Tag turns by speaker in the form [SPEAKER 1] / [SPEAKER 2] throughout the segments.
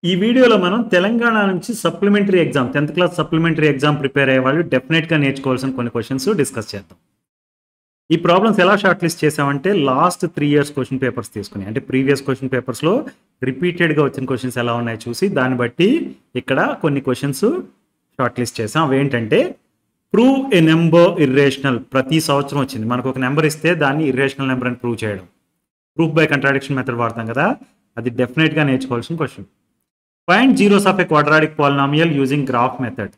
[SPEAKER 1] ఈ వీడియోలో మనం తెలంగాణ నుంచి supplementary exam 10th class supplementary exam prepare అయ్యే వాళ్ళు డెఫినెట్గా నేర్చుకోవాల్సిన కొన్ని క్వశ్చన్స్ డిస్కస్ చేద్దాం. ఈ ప్రాబ్లమ్స్ ఎలా షార్ట్ లిస్ట్ చేసామంటే లాస్ట్ 3 years క్వశ్చన్ పేపర్స్ తీసుకుని, అంటే ప్రీవియస్ క్వశ్చన్ పేపర్స్లో రిపీటెడ్గా వచ్చిన క్వశ్చన్స్ ఎలా ఉన్నాయో చూసి దాన్ని బట్టి ఇక్కడ కొన్ని క్వశ్చన్స్ షార్ట్ లిస్ట్ చేసాం. అవేంటంటే ప్రూవ్ ఏ నెంబర్ ఇర్రేషనల్. ప్రతి సంవత్సరం వచ్చింది మనకు ఒక నెంబర్ ఇస్తే దాన్ని ఇర్రేషనల్ నెంబర్ అని ప్రూవ్ చేయడం. ప్రూఫ్ బై కంట్రాడిక్షన్ మెథడ్ వాడతాం కదా, అది డెఫినెట్గా నేర్చుకోవాల్సిన question. Find zeros of a quadratic polynomial using graph method.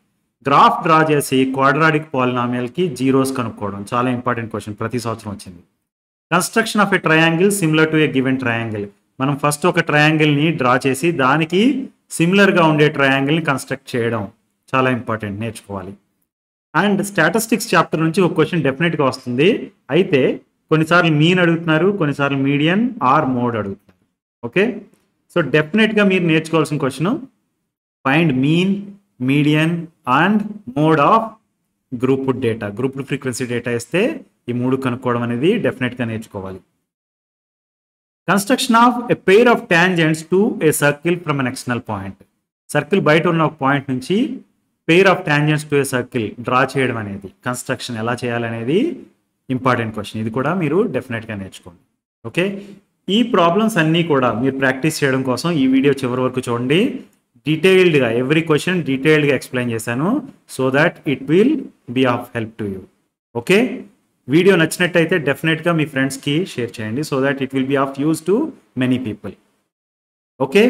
[SPEAKER 1] Graph draw చేసి క్వాడ్రాటిక్ పాలినామియల్కి జీరోస్ కనుక్కోవడం చాలా ఇంపార్టెంట్ క్వశ్చన్, ప్రతి సంవత్సరం వచ్చింది. Construction of a triangle similar to a given triangle. మనం ఫస్ట్ ఒక ట్రయాంగిల్ని డ్రా చేసి దానికి సిమిలర్గా ఉండే ట్రయాంగిల్ని కన్స్ట్రక్ట్ చేయడం చాలా ఇంపార్టెంట్, నేర్చుకోవాలి. అండ్ స్టాటిస్టిక్స్ చాప్టర్ నుంచి ఒక క్వశ్చన్ డెఫినెట్గా వస్తుంది. అయితే కొన్నిసార్లు మీన్ అడుగుతున్నారు, కొన్నిసార్లు మీడియన్ ఆర్ మోడ్ అడుగుతున్నారు. ఓకే, సో డెఫినెట్గా మీరు నేర్చుకోవాల్సిన question find mean, median and mode of grouped data. Grouped frequency data ఇస్తే ఈ మూడు కనుక్కోవడం అనేది డెఫినెట్గా నేర్చుకోవాలి. Construction of a pair of tangents to a circle from N external point. Circle బయట ఉన్న ఒక పాయింట్ నుంచి pair of tangents to a circle draw చేయడం అనేది, కన్స్ట్రక్షన్ ఎలా చేయాలనేది ఇంపార్టెంట్ క్వశ్చన్. ఇది కూడా మీరు డెఫినెట్గా నేర్చుకోండి. ఓకే, ఈ ప్రాబ్లమ్స్ అన్నీ కూడా మీరు ప్రాక్టీస్ చేయడం కోసం ఈ వీడియో చివరి వరకు చూడండి. డీటెయిల్డ్గా ఎవ్రీ క్వశ్చన్ డీటెయిల్డ్గా ఎక్స్ప్లెయిన్ చేశాను, so that it will be of help to you. Okay, video నచ్చినట్టయితే డెఫినెట్గా మీ ఫ్రెండ్స్కి షేర్ చేయండి, so that it will be of use to many people. Okay,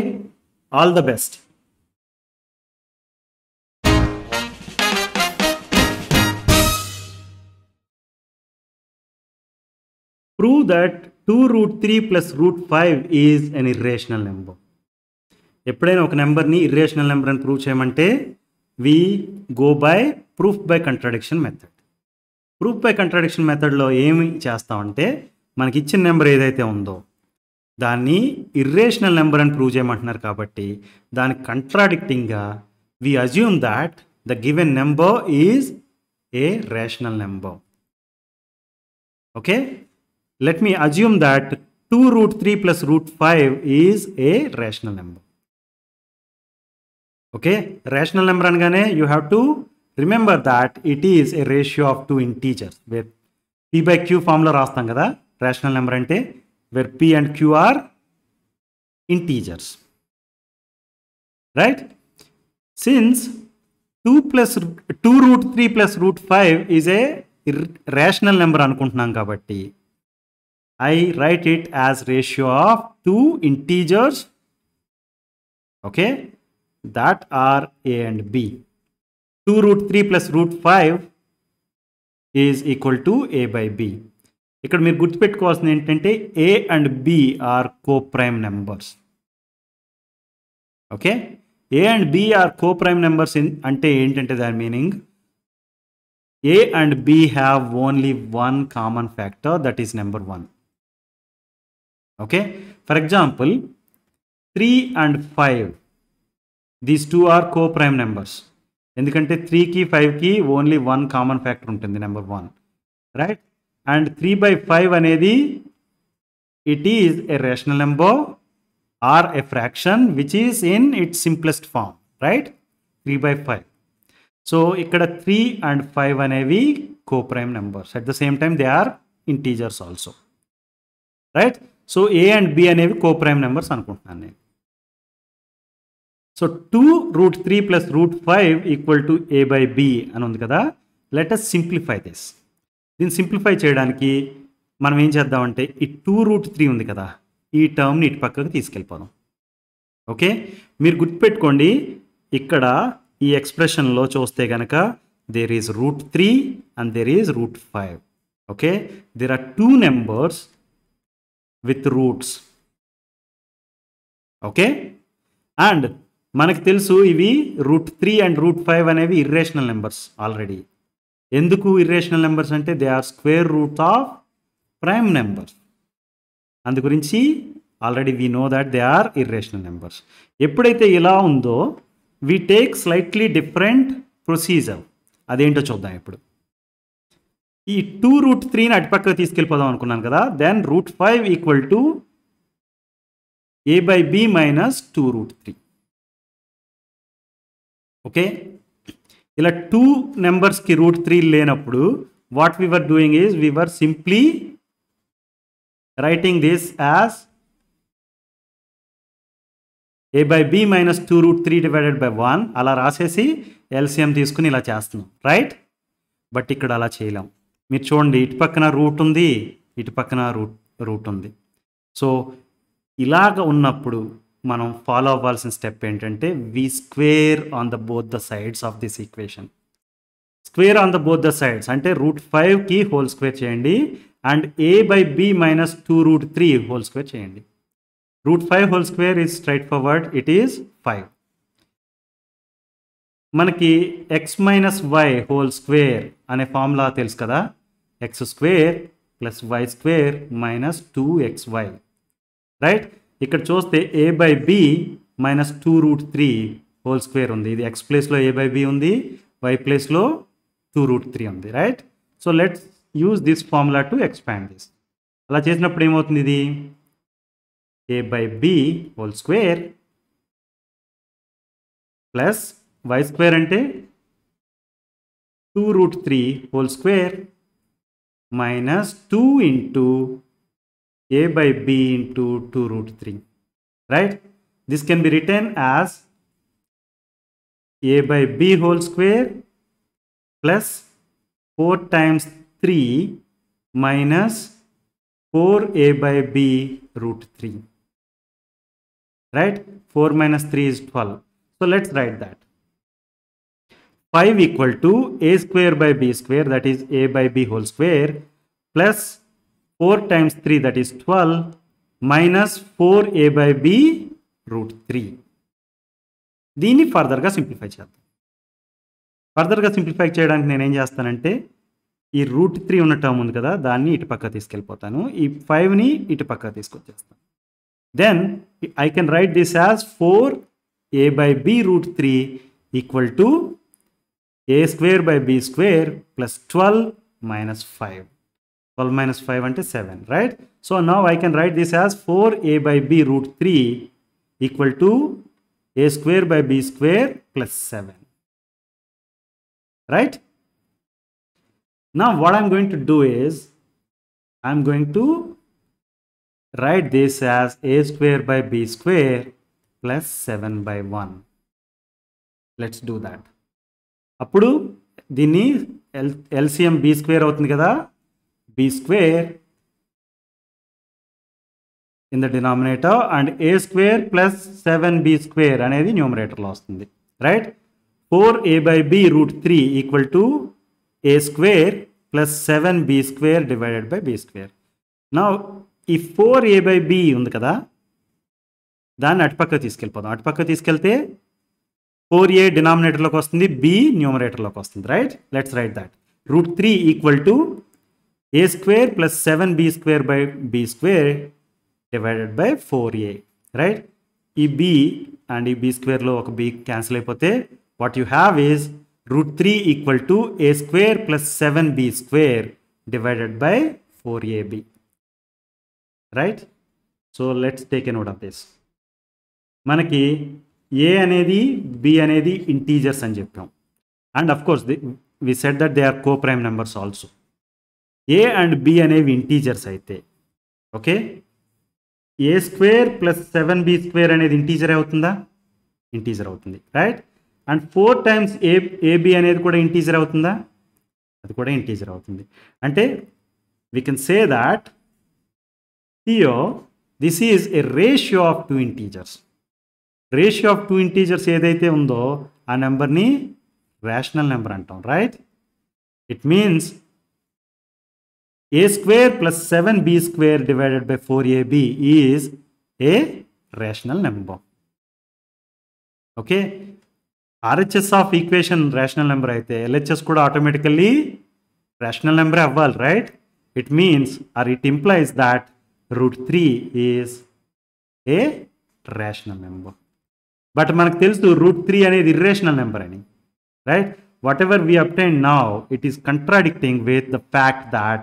[SPEAKER 1] all the best. Prove that 2√3 plus √5 is an irrational number. ఎప్పుడైనా ఒక నెంబర్ని irrational number అని prove చేయమంటే we go by proof by contradiction method. Proof by contradiction మెథడ్లో ఏమి చేస్తామంటే మనకి ఇచ్చిన నెంబర్ ఏదైతే ఉందో దాన్ని ఇర్రేషనల్ నెంబర్ అని ప్రూవ్ చేయమంటున్నారు కాబట్టి దానికి కంట్రాడిక్టింగ్గా we assume that the given number is a rational number. Okay, let me assume that 2√3 plus √5 is a rational number. Okay, rational number anagane you have to remember that it is a ratio of two integers, where p by q formula rastam kada rational number ante, where p and q are integers, right? Since 2√3 plus √5 is a rational number anukuntunnam kabatti I write it as ratio of two integers, okay, that are a and b. 2√3 plus √5 is equal to a by b. ఇక్కడ మీరు గుర్తుపెట్టుకోవాల్సింది ఏంటంటే a and b are co-prime numbers. Okay, a and b are co-prime numbers అంటే ఏంటంటే దాని meaning a and b have only one common factor, that is number 1. Okay, for example 3 and 5, these two are co-prime numbers. ఎందుకంటే 3కి 5కి only 1 common factor ఉంటుంది, number 1, right? And 3/5 అనేది it is a rational number or a fraction which is in its simplest form, right? 3/5. So ఇక్కడ 3 and 5 అనేవి co-prime numbers. At the same time they are integers also, right? So a and b అనేవి co-prime numbers అనుకుంటున్నాను నేను. So 2√3 plus √5 equal to a by b అని ఉంది కదా, let us simplify this. దీన్ని simplify చేయడానికి మనం ఏం చేద్దామంటే ఈ 2√3 ఉంది కదా, ఈ టర్మ్ని ఇటు పక్కకు తీసుకెళ్ళిపోదాం. ఓకే, మీరు గుర్తుపెట్టుకోండి ఇక్కడ ఈ ఎక్స్ప్రెషన్లో చూస్తే కనుక there is √3 and there is √5. Okay, there are 2 numbers with roots. Okay, and మనకు తెలుసు ఇవి √3 అండ్ √5 అనేవి ఇర్రేషనల్ నెంబర్స్ ఆల్రెడీ. ఎందుకు ఇర్రేషనల్ నెంబర్స్ అంటే they are square root of prime numbers. అందు గురించి already we know that they are irrational numbers. ఎప్పుడైతే ఇలా ఉందో we take slightly different procedure. అదేంటో చూద్దాం ఇప్పుడు. ఈ 2√3ని అటుపక్కకు తీసుకెళ్ళిపోదాం అనుకున్నాను కదా, then √5 equal to a by b minus 2√3. Okay, ఇలా 2 నెంబర్స్కి √3 లేనప్పుడు what we were doing is we were simply writing this as a by b minus 2√3 divided by 1 అలా రాసేసి ఎల్సిఎం తీసుకుని ఇలా చేస్తున్నాం, రైట్? బట్ ఇక్కడ అలా చేయలేం. మీరు చూడండి, ఇటు పక్కన రూట్ ఉంది, ఇటు పక్కన రూట్ ఉంది. సో ఇలాగ ఉన్నప్పుడు మనం ఫాలో అవ్వాల్సిన స్టెప్ ఏంటంటే we square on the both the sides of this equation. Square on the both the sides అంటే √5కి హోల్ స్క్వేర్ చేయండి and a by b minus 2√3 whole square చేయండి. √5 whole square is straightforward, it is 5. మనకి x minus y whole square అనే formula తెలుసు కదా, x square plus y square minus 2xy, right? ఇక్కడ చూస్తే a by b minus 2√3 whole square ఉంది. ఇది x ప్లేస్లో a by b ఉంది, y ప్లేస్లో 2√3 ఉంది, right? So let's use this formula to expand this. అలా చేసినప్పుడు ఏమవుతుంది, ఇది a by b whole square plus y square అంటే 2√3 whole square minus 2 into a by b into 2√3, right? This can be written as a by b whole square plus 4 times 3 minus 4a by b √3. Right? 4 minus 3 is 12. So let's write that. 5 equal to a square by b square, that is a by b whole square, plus 4 times 3, that is 12, minus 4a by b √3. దీన్ని ఫర్దర్గా simplify చేద్దాం. ఫర్దర్గా simplify చేయడానికి నేను ఏం చేస్తానంటే ఈ √3 ఉన్న టర్మ్ ఉంది కదా, దాన్ని ఇటు పక్క తీసుకెళ్ళిపోతాను, ఈ 5ని ఇటు పక్క తీసుకొచ్చేస్తాను. Then I can write this as 4a by b √3 equal to a square by b square plus 12 minus 5. 12 minus 5 ante 7, right? So now I can write this as 4a by b √3 equal to a square by b square plus 7, right? Now what I'm going to do is I'm going to write this as a square by b square plus 7 by 1. Let's do that. అప్పుడు దీన్ని LCM b square అవుతుంది కదా, b square in the denominator and a square plus 7b square అనేది న్యూమరేటర్లో వస్తుంది, right? 4a by b √3 equal to a square plus 7b square divided by b square. Now ఈ 4a by b ఉంది కదా, దాన్ని అటుపక్క తీసుకెళ్ళిపోదాం. అటుపక్క తీసుకెళ్తే 4a డినామినేటర్లోకి వస్తుంది, b న్యూమరేటర్లోకి వస్తుంది, right? Let's write that. √3 equal to a square plus 7b square by b square divided by 4a, right? ఈ b అండ్ ఈ b స్క్వేర్లో ఒక b క్యాన్సిల్ అయిపోతే what you have is √3 equal to a square plus 7b square divided by 4ab. Right? So let's take a note of this. మనకి a అనేది b అనేది integers అని చెప్పాం and of course we said that they are co prime numbers also. A and b అనేవి integers అయితే okay, a square plus 7b square అనేది integer అవుతుందా? Integer అవుతుంది, రైట్? అండ్ 4 times ఏబి అనేది కూడా ఇంటీజర్ అవుతుందా? అది కూడా ఇంటీజర్ అవుతుంది. అంటే we can say that here this is a ratio of 2 integers. Ratio of 2 integers ఏదైతే ఉందో ఆ నెంబర్ని రేషనల్ నెంబర్ అంటాం, right? It means a square plus 7b square divided by 4ab is a rational number. Okay, RHS of equation rational number అయితే LHS కూడా automatically rational number అవ్వాలి, right? It means or it implies that √3 is a rational number. But మనకు తెలుసు √3 అనేది irrational number అని, right? Whatever we obtained now, it is contradicting with the fact that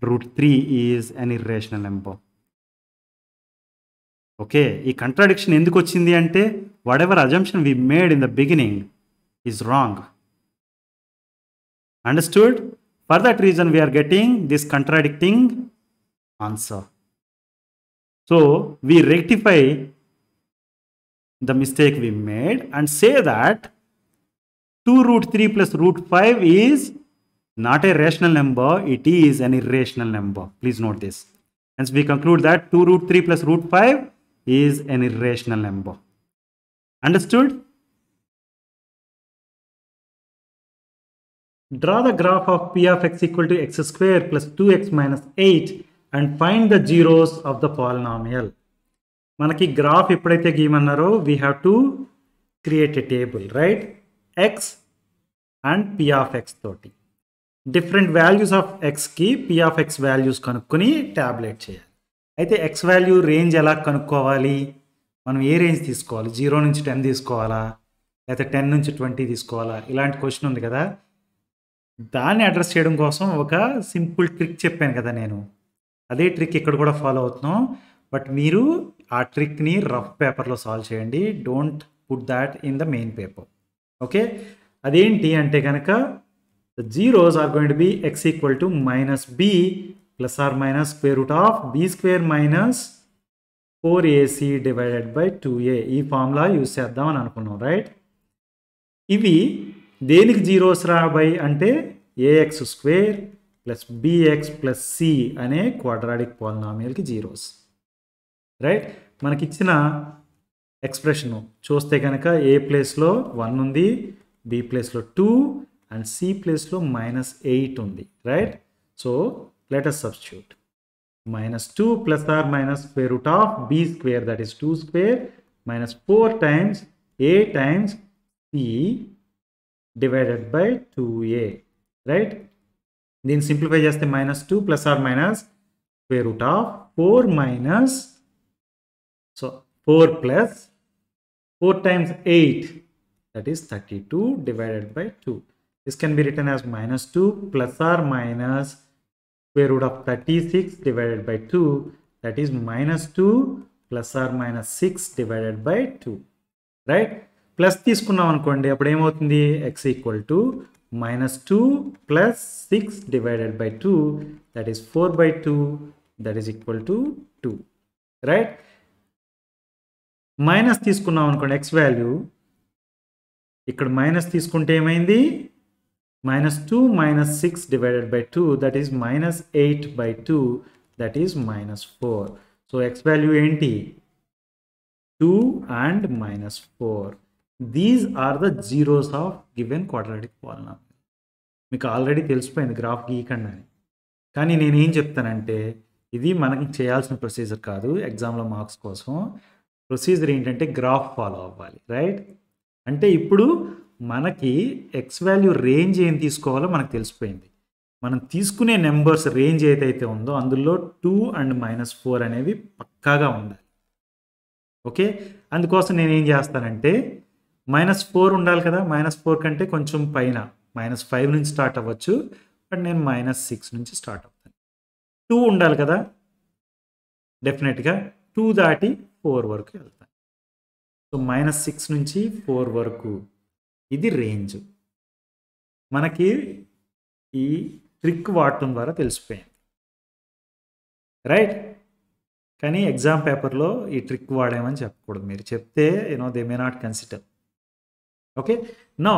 [SPEAKER 1] √3 is an irrational number. Okay, ఈ contradiction ఎందుకు వచ్చింది అంటే whatever assumption we made in the beginning, is wrong. Understood? For that reason, we are getting this contradicting answer. So we rectify the mistake we made and say that 2 root 3 plus root 5 is not a rational number, it is an irrational number. Please note this. Hence we conclude that 2 root 3 plus root 5 is an irrational number. Understood? Draw the graph of p of x equal to x square plus 2x minus 8 and find the zeros of the polynomial. మనకి graph ఎప్పుడైతే గీయమన్నారో we have to create a table, right? x and p of x తోటి different values of ఎక్స్కి p of x values కనుక్కొని tablet చేయాలి. అయితే x value range ఎలా కనుక్కోవాలి? మనం ఏ రేంజ్ తీసుకోవాలి? 0 నుంచి 10 తీసుకోవాలా, లేకపోతే 10 నుంచి 20 తీసుకోవాలా? ఇలాంటి క్వశ్చన్ ఉంది కదా, దాన్ని అడ్రస్ చేయడం కోసం ఒక సింపుల్ ట్రిక్ చెప్పాను కదా నేను. అదే ట్రిక్ ఇక్కడ కూడా ఫాలో అవుతున్నాం. బట్ మీరు ఆ ట్రిక్ని రఫ్ పేపర్లో సాల్వ్ చేయండి. Don't put that in the main paper. Okay, అదేంటి అంటే కనుక the zeros are going to be x equal to minus b plus or minus square root of b square minus 4ac divided by 2a. ఈ formula use చేద్దామని అనుకున్నాం, right? ఇవి దేనికి zeros రాబాయి అంటే a x square plus b x plus c అనే quadratic పాలినామియల్కి zeros, right? మనకి ఇచ్చిన ఎక్స్ప్రెషన్ చూస్తే కనుక ఏ ప్లేస్లో 1 ఉంది, బి ప్లేస్లో 2 అండ్ సి ప్లేస్లో -8 ఉంది, right? So let us substitute -2 plus or minus square root of b square, that is 2 square minus 4 times a times c divided by 2a, right? Then simplify just the -2 plus or minus square root of 4 minus, so 4 plus 4 times 8, that is 32 divided by 2. This can be written as -2 plus or minus square root of 36 divided by 2, that is -2 plus or minus 6 divided by 2, right? Plus తీసుకున్నాం అనుకోండి, అప్పుడు ఏమవుతుంది? X equal to -2 plus 6 divided by 2, that is 4/2, that is equal to 2, right? Minus తీసుకున్నాం అనుకోండి, X value ఇక్కడ minus తీసుకుంటే ఏమైంది? -2 minus 6 divided by 2, that is -8/2, that is -4. So x value ఏంటి? 2 and -4. These are the zeros of given quadratic polynomial. మీకు already తెలిసిపోయింది graph గీయకండి అని. కానీ నేనేం చెప్తానంటే ఇది మనకి చేయాల్సిన ప్రొసీజర్ కాదు, ఎగ్జామ్లో మార్క్స్ కోసం. ప్రొసీజర్ ఏంటంటే గ్రాఫ్ ఫాలో అవ్వాలి, రైట్? అంటే ఇప్పుడు మనకి ఎక్స్ వాల్యూ రేంజ్ ఏం తీసుకోవాలో మనకు తెలిసిపోయింది. మనం తీసుకునే నెంబర్స్ రేంజ్ ఏదైతే ఉందో అందులో 2 and -4 అనేవి పక్కాగా ఉండాలి. ఓకే, అందుకోసం నేను ఏం చేస్తానంటే -4 ఉండాలి కదా, -4 కంటే కొంచెం పైన -5 నుంచి స్టార్ట్ అవ్వచ్చు, బట్ నేను -6 నుంచి స్టార్ట్ అవుతాను. 2 ఉండాలి కదా, డెఫినెట్గా 2 దాటి 4 వరకు వెళ్తాను. సో -6 నుంచి 4 వరకు ఇది రేంజ్. మనకి ఈ ట్రిక్ వాడటం ద్వారా తెలిసిపోయింది, రైట్? కానీ ఎగ్జామ్ పేపర్లో ఈ ట్రిక్ వాడామని చెప్పకూడదు. మీరు చెప్తే they may not consider. Okay, now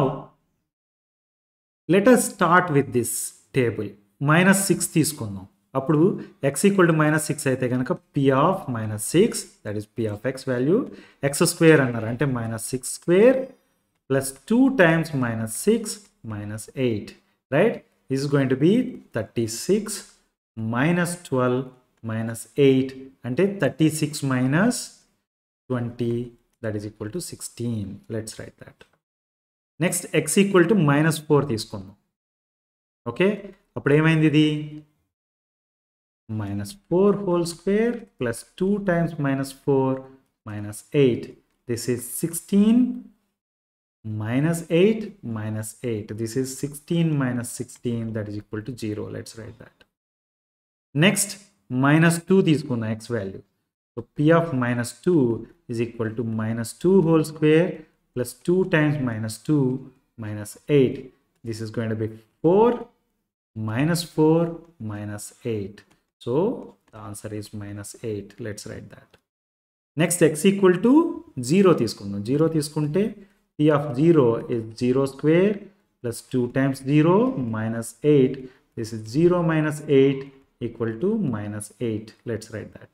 [SPEAKER 1] let us start with this table. -6 తీసుకుందాం. అప్పుడు x ఈక్వల్ టు -6 అయితే కనుక p of -6, that is p of x value, x square అన్నారు అంటే -6 square plus 2 times -6 -8, right? This is going to be 36 minus 12 minus 8, ante 36 minus 20, that is equal to 16. Let's write that. Next, x equal to -4 తీసుకుందాం. Okay, అప్పుడు ఏమైంది? ఇది -4 whole square plus 2 times -4 minus 8. This is 16 -8 minus 8. This is 16 minus 16, that is equal to 0. Let's write that. Next, -2 తీసుకున్న x value. So p of -2 is equal to -2 whole square plus 2 times -2 minus 8. This is going to be 4 minus 4 minus 8. So the answer is minus 8. Let's write that. Next, x equal to 0 తీసుకుందాం. 0 తీసుకుంటే p of 0 is 0 square plus 2 times 0 minus 8. This is 0 minus 8 equal to minus 8. Let's write that.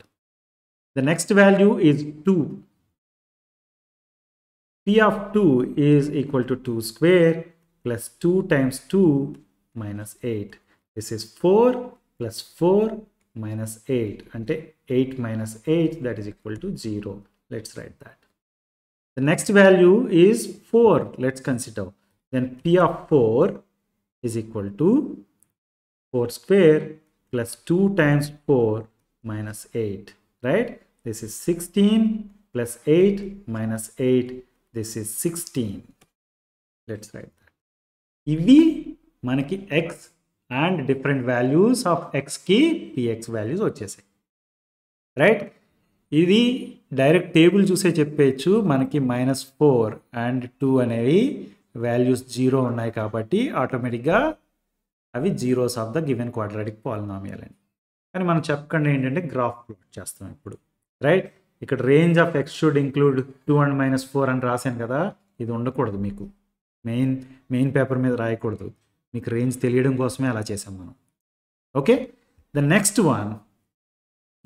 [SPEAKER 1] The next value is 2. P of 2 is equal to 2 square plus 2 times 2 minus 8. This is 4 plus 4 minus 8. Ante 8 minus 8, that is equal to 0. Let's write that. The next value is 4. Let's consider. Then P of 4 is equal to 4 square plus 2 times 4 minus 8. Right? This is 16 plus 8 minus 8. This is 16. Let's write that. ఇవి మనకి x and different values of x కి px values వచ్చేసాయి. Right, ఇది direct table చూసే చెప్పేయచ్చు. మనకి -4 and 2 అనేవి values 0 ఉన్నాయి కాబట్టి ఆటోమేటిక్గా అవి zeros of the given quadratic polynomial అని. కానీ మనం చెప్పకుండా ఏంటంటే గ్రాఫ్ ప్లాట్ చేస్తాం ఇప్పుడు. రైట్, ఇక్కడ range of X should include 2 and -4 అని రాశాను కదా, ఇది ఉండకూడదు. మీకు మెయిన్ పేపర్ మీద రాయకూడదు. మీకు రేంజ్ తెలియడం కోసమే అలా చేసాం మనం. Okay, the next one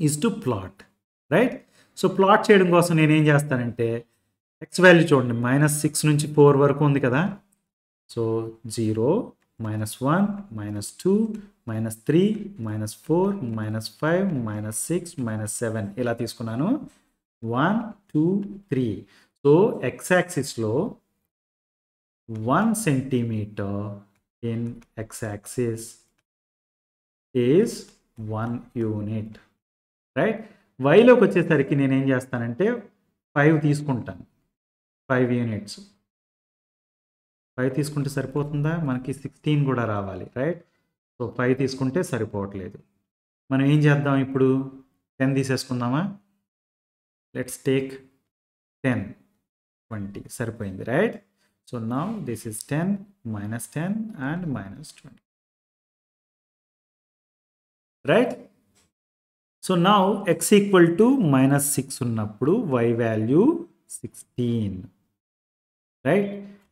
[SPEAKER 1] is to plot. Right, so plot చేయడం కోసం నేను ఏం చేస్తానంటే ఎక్స్ వాల్యూ చూడండి, -6 నుంచి 4 వరకు ఉంది కదా. సో 0, -1, -2, -3, -4, -5, -6, -7 ఇలా తీసుకున్నాను. 1, 2, 3. సో ఎక్స్ యాక్సిస్లో 1 centimeter in x-axis is 1 unit. Right, వైలోకి వచ్చేసరికి నేను ఏం చేస్తానంటే 5 తీసుకుంటాను. 5 యూనిట్స్. 5 తీసుకుంటే సరిపోతుందా? మనకి 16 కూడా రావాలి. రైట్, సో 5 తీసుకుంటే సరిపోవట్లేదు. మనం ఏం చేద్దాం ఇప్పుడు? 10 తీసేసుకుందామా? లెట్స్ టేక్ 10, 20 సరిపోయింది. Right, so now this is 10, -10 and -20. Right? So now x equal to -6 ఉన్నప్పుడు y value 16. Right?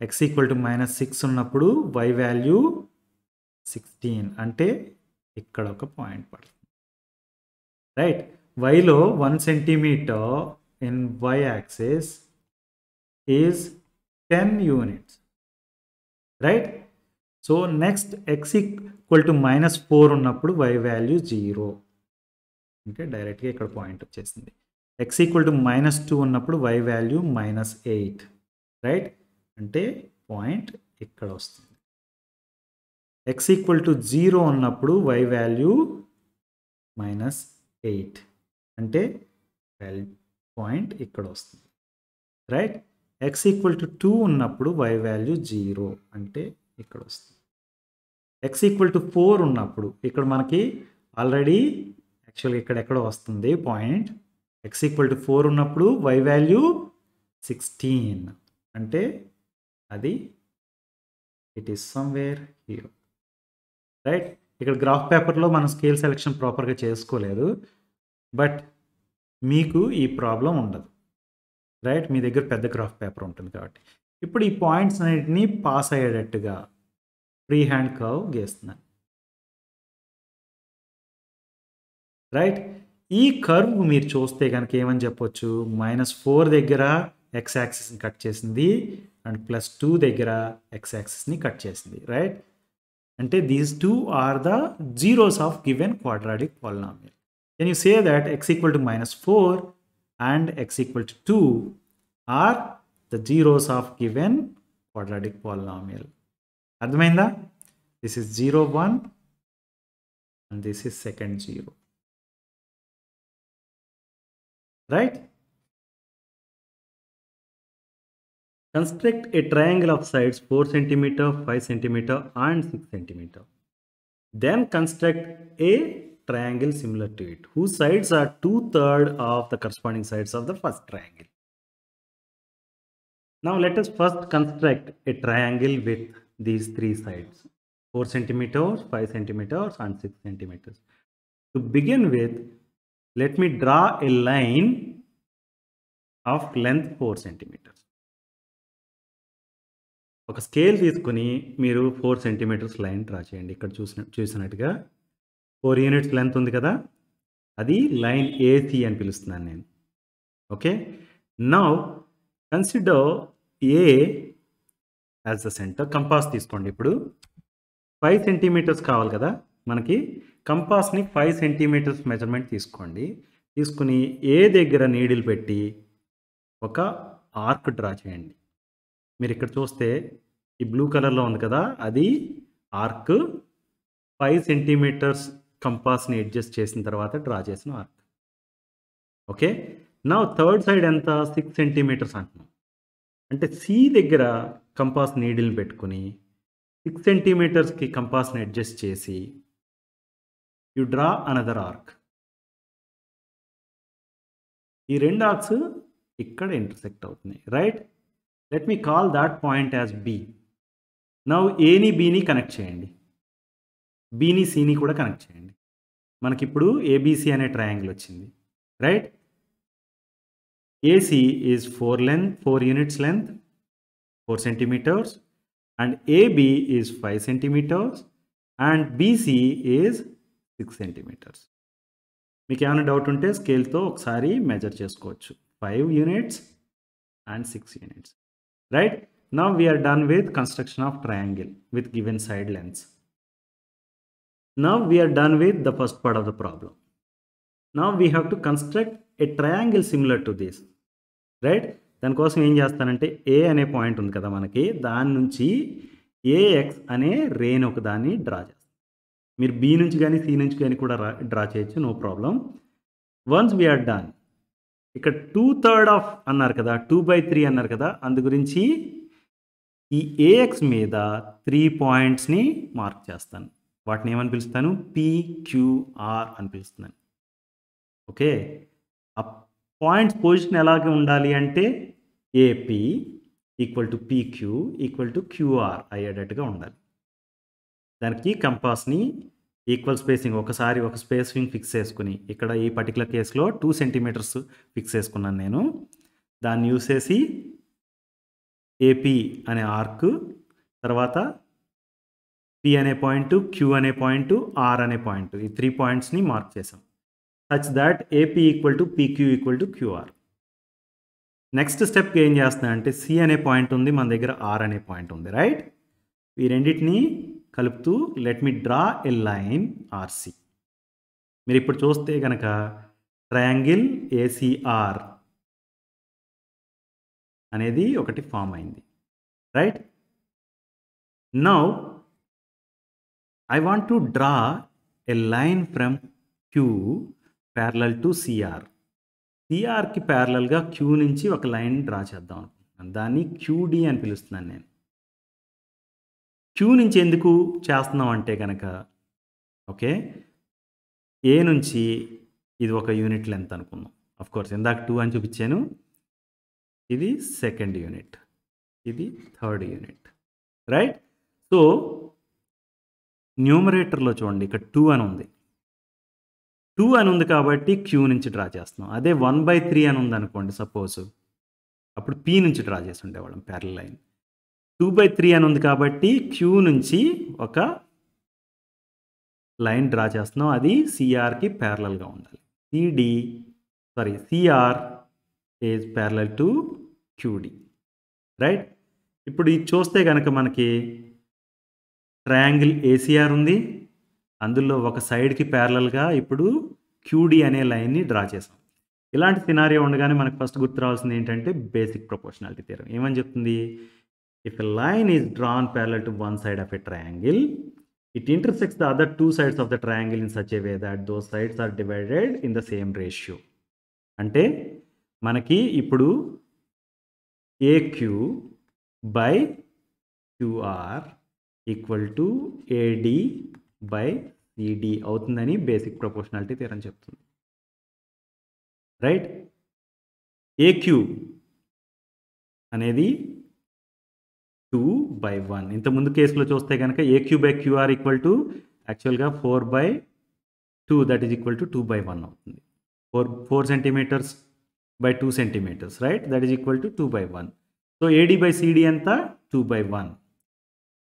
[SPEAKER 1] x equal to -6 ఉన్నప్పుడు y value 16 అంటే ఇక్కడ ఒక పాయింట్ పడుతుంది. రైట్, yలో 1 centimeter in y axis is 10 units. Right? So next x equal to -4 ఉన్నప్పుడు y value 0. అంటే డైరెక్ట్గా ఇక్కడ పాయింట్ వచ్చేసింది. x equal to -2 ఉన్నప్పుడు y value -8. రైట్, అంటే పాయింట్ ఇక్కడ వస్తుంది. x equal to 0 ఉన్నప్పుడు y value -8 అంటే పాయింట్ ఇక్కడ వస్తుంది. రైట్, x equal to 2 ఉన్నప్పుడు y value 0 అంటే ఇక్కడ వస్తుంది. x equal to 4 ఉన్నప్పుడు ఇక్కడ మనకి ఆల్రెడీ యాక్చువల్గా ఇక్కడ ఎక్కడో వస్తుంది పాయింట్. x equal to 4 ఉన్నప్పుడు y value 16 అంటే అది it is somewhere here. Right, ఇక్కడ గ్రాఫ్ పేపర్లో మనం స్కేల్ సెలెక్షన్ ప్రాపర్గా చేసుకోలేదు, బట్ మీకు ఈ ప్రాబ్లం ఉండదు. రైట్, మీ దగ్గర పెద్ద గ్రాఫ్ పేపర్ ఉంటుంది కాబట్టి. ఇప్పుడు ఈ పాయింట్స్ అన్నిటినీ పాస్ అయ్యేటట్టుగా ఫ్రీ హ్యాండ్ కర్వ్ గీస్తున్నాను. రైట్, ఈ కర్వ్ మీరు చూస్తే కనుక ఏమని చెప్పొచ్చు? -4 దగ్గర ఎక్స్ యాక్సిస్ని కట్ చేసింది అండ్ +2 దగ్గర ఎక్స్ యాక్సిస్ని కట్ చేసింది. రైట్, అంటే these two are the zeros of given quadratic polynomial. Can you say that x equal to -4 and x equal to 2 are the zeros of given quadratic polynomial. అర్థమైందా? This is 0, 1 and this is second 0. Right? Construct a triangle of sides 4 cm, 5 cm and 6 cm. Then construct a triangle similar to it, whose sides are 2/3 of the corresponding sides of the first triangle. Now let us first construct a triangle with these three sides, 4 centimeters, 5 centimeters and 6 centimeters. To begin with, let me draw a line of length 4 centimeters. ఒక scale తీసుకుని మీరు 4 centimetres line draw చేయండి. ఇక్కడ చూసినట్టుగా 4 units length ఉంది కదా, అది line AC అని పిలుస్తున్నాను నేను. Okay, now consider A as the centre. Compass తీసుకోండి. ఇప్పుడు 5 సెంటీమీటర్స్ కావాలి కదా మనకి. కంపాస్ని 5 సెంటీమీటర్స్ మెజర్మెంట్ తీసుకోండి. తీసుకుని ఏ దగ్గర నీడిల్ పెట్టి ఒక ఆర్క్ డ్రా చేయండి. మీరు ఇక్కడ చూస్తే ఈ బ్లూ కలర్లో ఉంది కదా, అది ఆర్క్. 5 సెంటీమీటర్స్ కంపాస్ని అడ్జస్ట్ చేసిన తర్వాత డ్రా చేసిన ఆర్క్. ఓకే, నా థర్డ్ సైడ్ ఎంత, 6 సెంటీమీటర్స్ అంటున్నాం. అంటే సి దగ్గర కంపాస్ నీడిల్ని పెట్టుకుని 6 సెంటీమీటర్స్కి కంపాస్ని అడ్జస్ట్ చేసి యు డ్రా అనదర్ ఆర్క్. ఈ రెండు ఆర్క్స్ ఇక్కడ ఇంటర్సెక్ట్ అవుతున్నాయి, right? Let me call that point as b. Now ఏని బీని కనెక్ట్ చేయండి, బీని సిని కూడా కనెక్ట్ చేయండి. మనకిప్పుడు ఏబిసి అనే ట్రయాంగిల్ వచ్చింది, right? AC is 4 units length, 4 centimeters, and AB is 5 centimeters, and BC is 6 centimeters. మీకు ఏమైనా డౌట్ ఉంటే స్కేల్తో ఒకసారి మెజర్ చేసుకోవచ్చు. 5 units and 6 units, right? Now we are done with construction of triangle with given side lengths. Now we are done with the first part of the problem. Now we have to construct a triangle similar to this, right? దాని కోసం ఏం చేస్తానంటే ఏ అనే point ఉంది కదా మనకి, దాని నుంచి ఏఎక్స్ అనే రేన్ ఒక దాన్ని డ్రా చేస్తాం. మీరు బి నుంచి కానీ సి నుంచి కానీ కూడా డ్రా చేయొచ్చు, no problem. Once we're done, ఇక్కడ 2/3 ఆఫ్ అన్నారు కదా, 2/3 అన్నారు కదా, అందు గురించి ఈ ఏఎక్స్ మీద 3 పాయింట్స్ని మార్క్ చేస్తాను. వాటిని ఏమని పిలుస్తాను, పిక్యూఆర్ అని పిలుస్తున్నాను. ఓకే, ఆ పాయింట్స్ పొజిషన్ ఎలాగ ఉండాలి అంటే AP equal to PQ equal to QR అయ్యేటట్టుగా ఉండాలి. దానికి కంపాస్ని ఈక్వల్ స్పేసింగ్ ఒకసారి ఒక స్పేసింగ్ ఫిక్స్ చేసుకుని, ఇక్కడ ఈ పర్టికులర్ కేసులో 2 సెంటీమీటర్స్ ఫిక్స్ చేసుకున్నాను నేను. దాన్ని యూస్ చేసి ఏపీ అనే ఆర్క్, తర్వాత పి అనే పాయింట్, క్యూ అనే పాయింట్, ఆర్ అనే పాయింట్, ఈ 3 పాయింట్స్ని మార్క్ చేసాం. Such that AP equal to PQ equal to QR. Next స్టెప్కి ఏం చేస్తున్నా అంటే సి అనే పాయింట్ ఉంది మన దగ్గర, ఆర్ అనే పాయింట్ ఉంది, రైట్? ఈ రెండింటిని కలుపుతూ let me draw a line RC. మీరు ఇప్పుడు చూస్తే కనుక ట్రయాంగిల్ ఏసీఆర్ అనేది ఒకటి ఫామ్ అయింది, right? Now I want to draw a line from Q parallel to CR. సిఆర్కి ప్యారలల్గా క్యూ నుంచి ఒక లైన్ డ్రా చేద్దాం అనుకుంటున్నాను. దాన్ని క్యూడి అని పిలుస్తున్నాను నేను. క్యూ నుంచి ఎందుకు చేస్తున్నాం అంటే కనుక, ఓకే, ఏ నుంచి ఇది ఒక యూనిట్ లెంత్ అనుకుందాం. అఫ్కోర్స్ ఇందాక 2 అని చూపించాను, ఇది సెకండ్ యూనిట్, ఇది థర్డ్ యూనిట్, రైట్? సో న్యూమరేటర్లో చూడండి, ఇక్కడ 2 అని ఉంది. 2 అని ఉంది కాబట్టి క్యూ నుంచి డ్రా చేస్తున్నాం. అదే 1/3 అని ఉంది అనుకోండి సపోజ్, అప్పుడు పి నుంచి డ్రా చేసి ఉండేవాళ్ళం ప్యారలల్ లైన్. 2/3 అని ఉంది కాబట్టి క్యూ నుంచి ఒక లైన్ డ్రా చేస్తున్నాం, అది సిఆర్కి ప్యారలల్గా ఉండాలి. CR is parallel to QD, right? ఇప్పుడు ఇది చూస్తే కనుక మనకి ట్రయాంగిల్ ఏసీఆర్ ఉంది, అందులో ఒక సైడ్కి ప్యారలల్గా ఇప్పుడు క్యూడి అనే లైన్ని డ్రా చేసాం. ఇలాంటి సినారియో ఉండగానే మనకు ఫస్ట్ గుర్తు రావాల్సింది ఏంటంటే బేసిక్ ప్రొపోర్షనాలిటీ థియరం. ఏమని చెప్తుంది? If a line is drawn parallel to one side of a triangle, it intersects the other 2 sides of the triangle in such a way that those sides are divided in the same ratio. అంటే మనకి ఇప్పుడు AQ by QR equal to AD by CD అవుతుందని basic proportionality theorem చెప్తుంది, right? AQ అనేది 2/1. ఇంతకుముందు కేసులో చూస్తే కనుక AQ/QR ఈక్వల్ టు యాక్చువల్గా 4/2, దట్ ఈజ్ ఈక్వల్ టు 2/1 అవుతుంది. 4 centimeters by 2 centimeters, right? That is equal to 2/1. So AD/CD ఎంత? 2/1.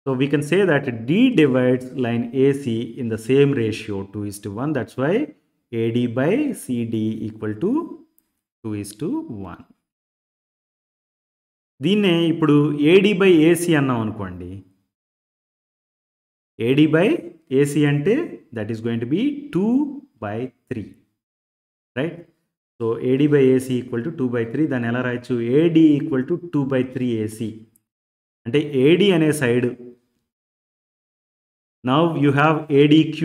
[SPEAKER 1] So we can say that D divides line AC in the same ratio 2:1. That's why AD/CD equal to 2:1. దీన్నే ఇప్పుడు AD/AC అన్నాం అనుకోండి. AD/AC అంటే that is going to be 2/3, right? So AD/AC equal to 2/3. దాన్ని ఎలా రాయొచ్చు? AD equal to 2/3 AC. అంటే AD అనే side, now you have ADQ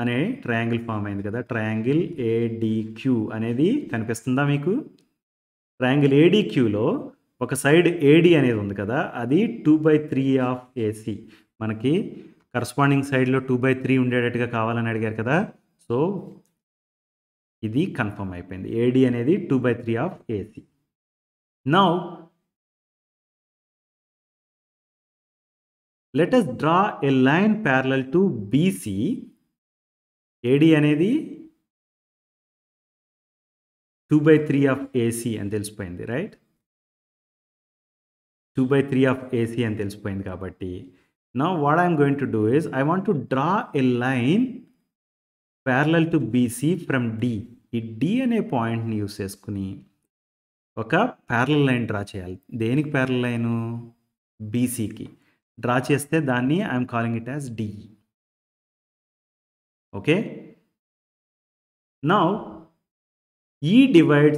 [SPEAKER 1] అనే ట్రయాంగిల్ ఫామ్ అయింది కదా. ట్రయాంగిల్ ADQ అనేది కనిపిస్తుందా మీకు? ట్రయాంగిల్ ADQలో ఒక సైడ్ AD అనేది ఉంది కదా, అది 2/3 ఆఫ్ AC. మనకి కరస్పాండింగ్ సైడ్లో 2/3 ఉండేటట్టుగా కావాలని అడిగారు కదా. సో ఇది కన్ఫర్మ్ అయిపోయింది. AD అనేది 2/3 of AC. Now let us draw a line parallel to BC. AD అనేది 2/3 ఆఫ్ AC అని తెలిసిపోయింది, రైట్? 2/3 ఆఫ్ AC అని తెలిసిపోయింది కాబట్టి now what I am going to do is I want to draw a line parallel to BC from D. ఈ D అనే పాయింట్ని use చేసుకుని ఒక ప్యారలల్ లైన్ డ్రా చేయాలి. దేనికి ప్యారలల్ లైను? BCకి డ్రా చేస్తే దాన్ని I'm calling it as D. Okay, now ఈ డివైడ్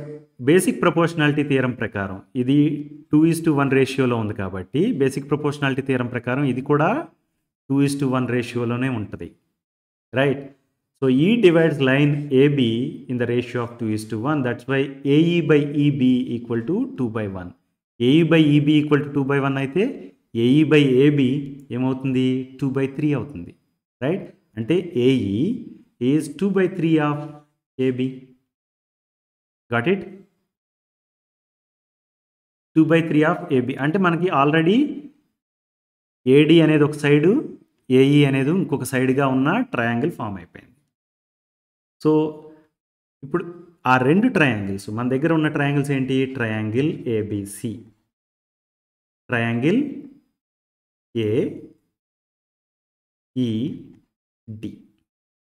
[SPEAKER 1] బేసిక్ ప్రపోర్షనాలిటీ థియరం ప్రకారం ఇది 2:1 రేషియోలో ఉంది కాబట్టి బేసిక్ ప్రపోర్షనాలిటీ థియరం ప్రకారం ఇది కూడా 2:1 రేషియోలోనే ఉంటుంది, రైట్? సో ఈ divides line AB in the ratio of 2:1. That's why AE/EB equal to 2/1. AE/EB equal to 2/1 అయితే AE/AB ఏమవుతుంది? 2/3 అవుతుంది, రైట్? అంటే AE is 2/3 of AB. Got it? 2/3 of AB అంటే మనకి ఆల్రెడీ AD అనేది ఒక సైడు, AE అనేది ఇంకొక సైడ్గా ఉన్న ట్రయాంగిల్ ఫామ్ అయిపోయింది. సో ఇప్పుడు ఆ రెండు ట్రయాంగిల్స్, మన దగ్గర ఉన్న ట్రయాంగిల్స్ ఏంటి? Triangle ABC, triangle AED.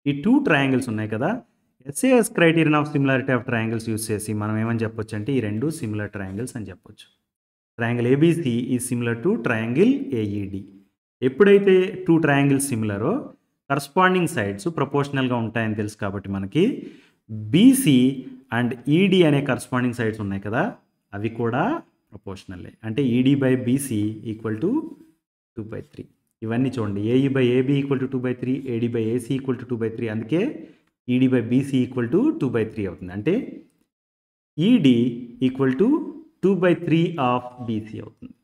[SPEAKER 1] ఈ 2 ట్రయాంగిల్స్ ఉన్నాయి కదా. SAS criterion of similarity of triangles use చేసి మనం ఏమని చెప్పొచ్చు అంటే ఈ రెండు సిమిలర్ ట్రయాంగిల్స్ అని చెప్పొచ్చు. Triangle ABC is similar to triangle AED. ఎప్పుడైతే 2 ట్రయాంగిల్స్ సిమిలరో కరస్పాండింగ్ సైడ్స్ ప్రపోర్షనల్గా ఉంటాయని తెలుసు కాబట్టి మనకి BC అండ్ ED అనే కరస్పాండింగ్ సైడ్స్ ఉన్నాయి కదా, అవి కూడా ప్రపోర్షనల్లే. అంటే ED/BC ఈక్వల్ టు 2/3. ఇవన్నీ చూడండి, AE/AB equal to 2/3, AD/AC equal to 2/3. అందుకే ED/BC ఈక్వల్ టు 2/3 అవుతుంది. అంటే ED equal to 2/3 of BC అవుతుంది.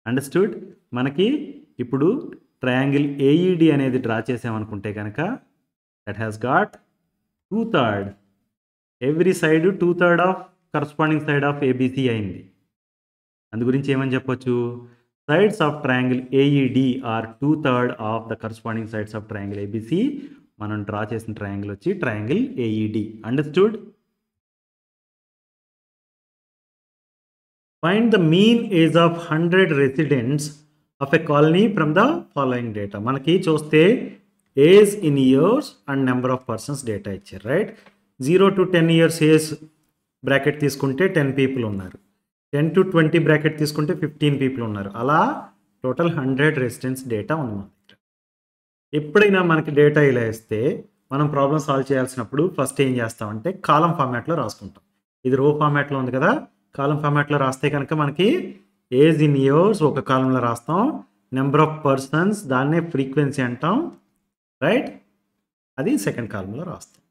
[SPEAKER 1] అండర్స్టూడ్? మనకి ఇప్పుడు ట్రయాంగిల్ AED అనేది డ్రా చేసామనుకుంటే కనుక that has got 2/3, every side 2/3 of corresponding side of ABC అయింది. అందు గురించి ఏమని చెప్పొచ్చు? sides of triangle AED are 2/3 of the corresponding sides of triangle ABC. మనం డ్రా చేసిన ట్రయాంగిల్ వచ్చి triangle AED. Understood? Find the mean age of 100 residents of a colony from the following data. మనకి చూస్తే age in years and number of persons data ఇచ్చారు, right? 0 to 10 years age bracket తీసుకుంటే 10 people ఉన్నారు. 10 to 20 bracket తీసుకుంటే 15 people ఉన్నారు. అలా total 100 residents data ఉంది మన దగ్గర. ఎప్పుడైనా మనకి డేటా ఇలా ఇస్తే మనం ప్రాబ్లమ్ సాల్వ్ చేయాల్సినప్పుడు ఫస్ట్ ఏం చేస్తామంటే కాలం ఫార్మాట్లో రాసుకుంటాం. ఇది రో ఫార్మాట్లో ఉంది కదా, కాలం ఫార్మాట్లో రాస్తే కనుక మనకి ఏజ్ ఇన్ ఇయర్స్ ఒక కాలంలో రాస్తాం, నెంబర్ ఆఫ్ పర్సన్స్ దాన్నే ఫ్రీక్వెన్సీ అంటాం, రైట్? అది సెకండ్ కాలంలో రాస్తాం.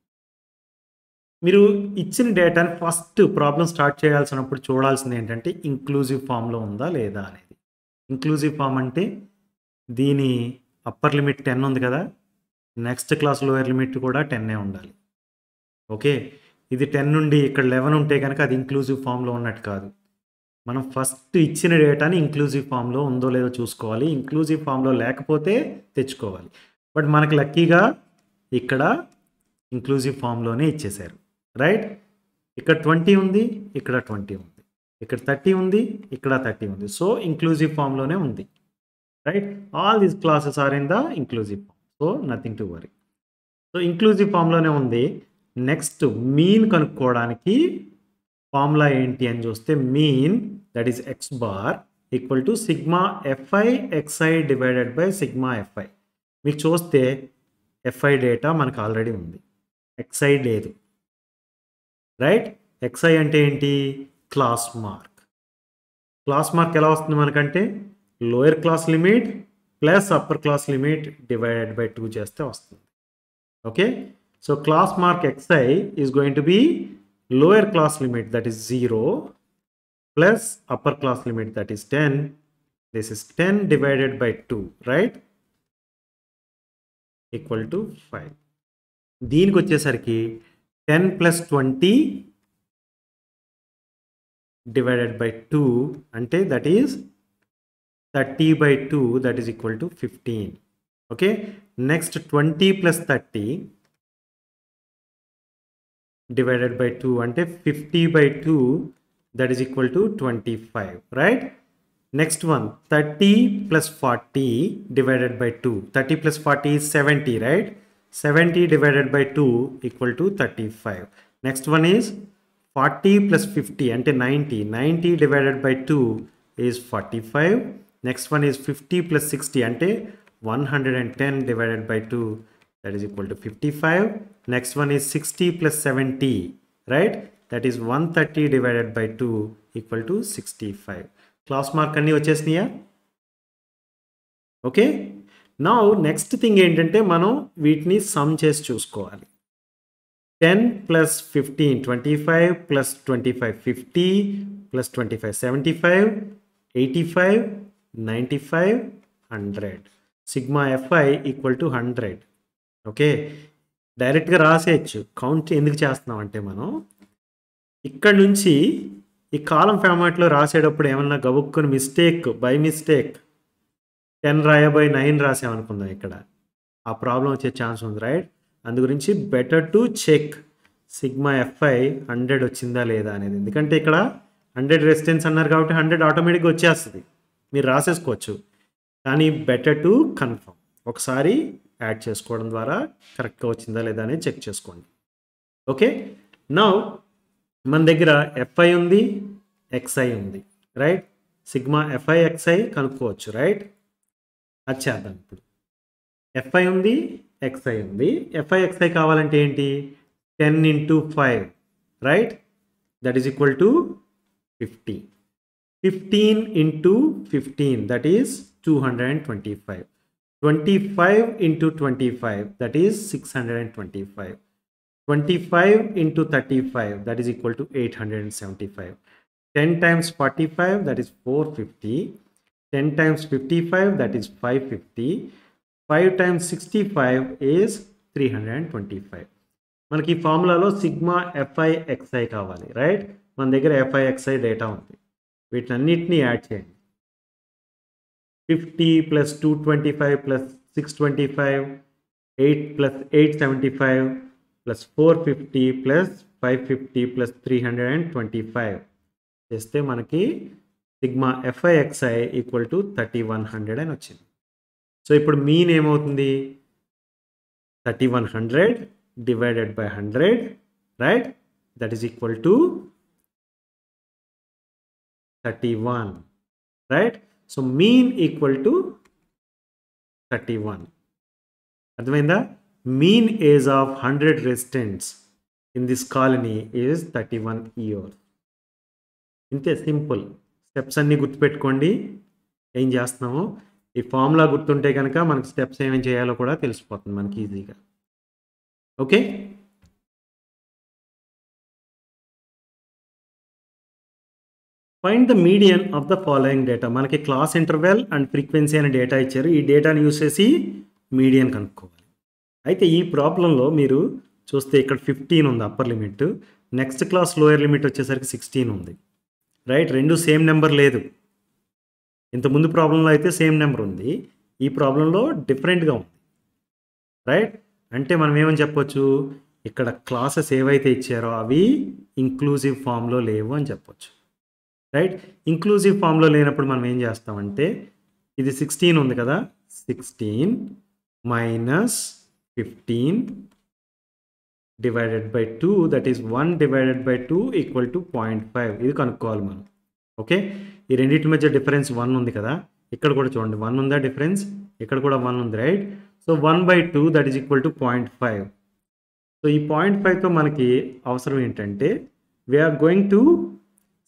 [SPEAKER 1] మీరు ఇచ్చిన డేటాని ఫస్ట్ ప్రాబ్లం స్టార్ట్ చేయాల్సినప్పుడు చూడాల్సింది ఏంటంటే ఇంక్లూజివ్ ఫామ్లో ఉందా లేదా అనేది. ఇంక్లూజివ్ ఫామ్ అంటే దీని అప్పర్ లిమిట్ 10 ఉంది కదా, నెక్స్ట్ క్లాస్ లోయర్ లిమిట్ కూడా 10 ఉండాలి. ఓకే, ఇది 10 నుండి ఇక్కడ 11 ఉంటే కనుక అది ఇంక్లూజివ్ ఫామ్లో ఉన్నట్టు కాదు. మనం ఫస్ట్ ఇచ్చిన డేటాని ఇంక్లూజివ్ ఫామ్లో ఉందో లేదో చూసుకోవాలి. ఇంక్లూజివ్ ఫామ్లో లేకపోతే తెచ్చుకోవాలి. బట్ మనకు లక్కీగా ఇక్కడ ఇంక్లూజివ్ ఫామ్లోనే ఇచ్చేశారు, రైట్? ఇక్కడ 20 ఉంది, ఇక్కడ 20 ఉంది, ఇక్కడ 30 ఉంది, ఇక్కడ 30 ఉంది. సో ఇంక్లూజివ్ ఫామ్లోనే ఉంది, right? All these classes are in the inclusive form. So nothing to worry. So inclusive ఫామ్లోనే ఉంది. నెక్స్ట్ మీన్ కనుక్కోవడానికి ఫార్ములా ఏంటి అని చూస్తే mean that is X bar equal to sigma f i X I divided by sigma F I. మీకు చూస్తే F I data మనకు already ఉంది, ఎక్స్ఐ లేదు, రైట్? ఎక్స్ఐ అంటే ఏంటి? Class mark. క్లాస్ మార్క్ ఎలా వస్తుంది మనకంటే lower class limit plus upper class limit divided by 2 చేస్తే వస్తుంది. Okay, so class mark xi is going to be lower class limit, that is 0, plus upper class limit, that is 10. This is 10 divided by 2, right? Equal to 5. దీనికి వచ్చేసరికి 10 plus 20 divided by 2 అంటే that is 30 by 2, that is equal to 15. Okay, next 20 plus 30 divided by 2 అంటే 50 by 2, that is equal to 25, right? Next one 30 plus 40 divided by 2. 30 plus 40 is 70, right? 70 divided by 2 equal to 35. Next one is 40 plus 50 అంటే 90. 90 divided by 2 is 45. Next one is 50 plus 60 అంటే 110 divided by 2, that is equal to 55. Next one is 60 plus 70, right? That is 130 divided by 2 equal to 65. Class mark అన్ని వచ్చేసినాయా? Okay, now next thing ఏంటంటే మనం వీటిని some చేసి చూసుకోవాలి. 10 plus 15 25 plus 25 50 plus 25 75 85 95 100. Sigma f i equal to 100. Okay, డైరెక్ట్గా రాసేయచ్చు. Count ఎందుకు చేస్తున్నాం అంటే మనం ఇక్కడ నుంచి ఈ కాలం ఫార్మాట్లో రాసేటప్పుడు ఏమన్నా గబుక్కుని మిస్టేక్ బై మిస్టేక్ 10 రాయబోయి 9 రాసామనుకుందాం, ఇక్కడ ఆ ప్రాబ్లం వచ్చే ఛాన్స్ ఉంది, రైట్? అందు గురించి better to check sigma f i 100 వచ్చిందా లేదా అనేది. ఎందుకంటే ఇక్కడ 100 రెసిస్టెన్స్ అన్నారు కాబట్టి 100 ఆటోమేటిక్గా వచ్చేస్తుంది, మీరు రాసేసుకోవచ్చు. కానీ బెటర్ టు కన్ఫర్మ్, ఒకసారి యాడ్ చేసుకోవడం ద్వారా కరెక్ట్గా వచ్చిందా లేదా అనేది చెక్ చేసుకోండి. ఓకే, నౌ మన దగ్గర ఎఫ్ఐ ఉంది, ఎక్స్ఐ ఉంది, రైట్? సిగ్మా ఎఫ్ఐ ఎక్స్ఐ కనుక్కోవచ్చు, రైట్? అది చేద్దాం. ఇప్పుడు ఎఫ్ఐ ఉంది, ఎక్స్ఐ ఉంది. ఎఫ్ఐ ఎక్స్ఐ కావాలంటే ఏంటి? 10 into 5, right? That is equal to 50. 15 into 15, that is 225. 25 into 25, that is 625. 25 into 35, that is equal to 875. 10 times 45, that is 450. 10 times 55, that is 550. 5 times 65 is 325. మనకి ఈ ఫార్ములాలో సిగ్మా ఎఫ్ఐ ఎక్స్ఐ కావాలి, right? మన దగ్గర f i xi data ఉంది. వీటన్నిటిని add చేయండి. 50 plus 225 plus 625, 8 plus 875 plus 450 plus 550 plus 325 చేస్తే మనకి sigma f i x i equal to 3100 అని వచ్చింది. సో ఇప్పుడు మీన్ ఏమవుతుంది? 3100 divided by 100, right? That is equal to 31, right? So mean equal to 31. అర్థమైందా? Mean age of 100 residents in this colony is 31 years. ఇంతే, simple. Steps అన్నీ గుర్తుపెట్టుకోండి. ఏం చేస్తున్నామో ఈ ఫార్ములా గుర్తుంటే కనుక మనకి స్టెప్స్ ఏమేమి చేయాలో కూడా తెలిసిపోతుంది మనకి ఈజీగా. Okay, find the median of the following data. మనకి క్లాస్ ఇంటర్వెల్ అండ్ ఫ్రీక్వెన్సీ అనే డేటా ఇచ్చారు. ఈ డేటాని యూస్ చేసి మీడియన్ కనుక్కోవాలి. అయితే ఈ ప్రాబ్లంలో మీరు చూస్తే ఇక్కడ 15 ఉంది upper limit, next class lower limit వచ్చేసరికి 16 ఉంది. రైట్, రెండు సేమ్ నెంబర్ లేదు. ఇంతకుముందు ప్రాబ్లంలో అయితే సేమ్ నెంబర్ ఉంది, ఈ ప్రాబ్లంలో డిఫరెంట్గా ఉంది. రైట్, అంటే మనం ఏమని చెప్పొచ్చు, ఇక్కడ క్లాసెస్ ఏవైతే ఇచ్చారో అవి ఇంక్లూజివ్ ఫామ్లో లేవు అని చెప్పొచ్చు. రైట్, ఇంక్లూజివ్ ఫామ్లో లేనప్పుడు మనం ఏం చేస్తామంటే, ఇది 16 ఉంది కదా, 16 minus 15 divided by 2, that is 1 divided by 2 equal to 0.5. ఇది కనుక్కోవాలి మనం. ఓకే, ఈ రెండింటి మధ్య డిఫరెన్స్ 1 ఉంది కదా, ఇక్కడ కూడా చూడండి 1 ఉందా డిఫరెన్స్, ఇక్కడ కూడా 1 ఉంది. Right, so 1/2 that is equal to 0.5. సో ఈ 0.5తో మనకి అవసరం ఏంటంటే, we are going to